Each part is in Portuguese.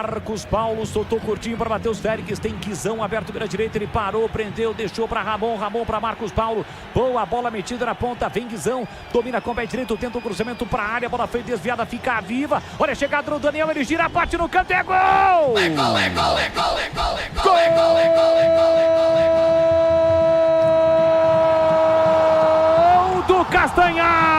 Marcos Paulo soltou curtinho para Matheus Félix, tem Guizão aberto pela direita, ele parou, prendeu, deixou para Ramon para Marcos Paulo, boa bola metida na ponta, vem Guizão, domina com o pé direito, tenta o cruzamento para a área, bola foi desviada, fica viva, olha a chegada do Daniel, ele gira, bate no canto, é gol! É gol, é gol, é gol, é gol, é gol, é gol, é gol, é gol, é gol, do Castanhal!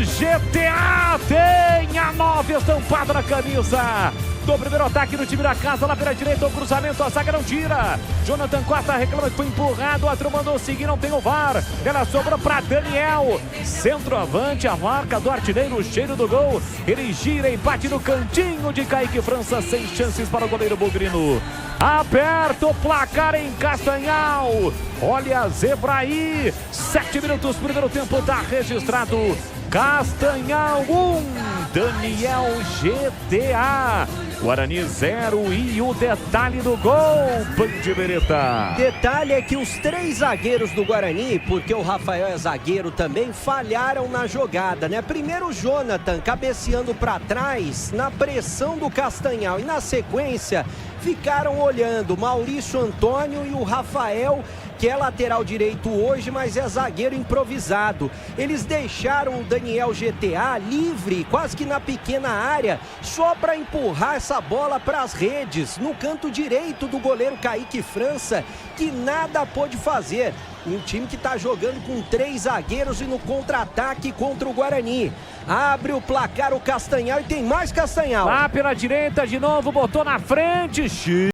GTA tem a 9 estampada na camisa do primeiro ataque do time da casa, lá pela direita, o cruzamento, a zaga não tira. Jonathan Costa reclama que foi empurrado, o outro mandou seguir, não tem o VAR. Ela sobrou para Daniel, centroavante, a marca do artilheiro, o cheiro do gol. Ele gira e bate no cantinho de Kaique França, sem chances para o goleiro Bugrino. Aperta o placar em Castanhal. Olha a zebra aí. 7 minutos, primeiro tempo, tá registrado. Castanhal 1, Daniel GTA, Guarani 0 e o detalhe do gol, Bandeireta. Detalhe é que os 3 zagueiros do Guarani, porque o Rafael é zagueiro também, falharam na jogada, né? Primeiro o Jonathan cabeceando para trás na pressão do Castanhal e na sequência ficaram olhando Maurício Antônio e o Rafael, que é lateral direito hoje, mas é zagueiro improvisado. Eles deixaram o Daniel GTA livre, quase que na pequena área, só para empurrar essa bola para as redes, no canto direito do goleiro Kaique França, que nada pôde fazer. Um time que está jogando com 3 zagueiros e no contra-ataque contra o Guarani. Abre o placar o Castanhal e tem mais Castanhal. Lá pela direita de novo, botou na frente.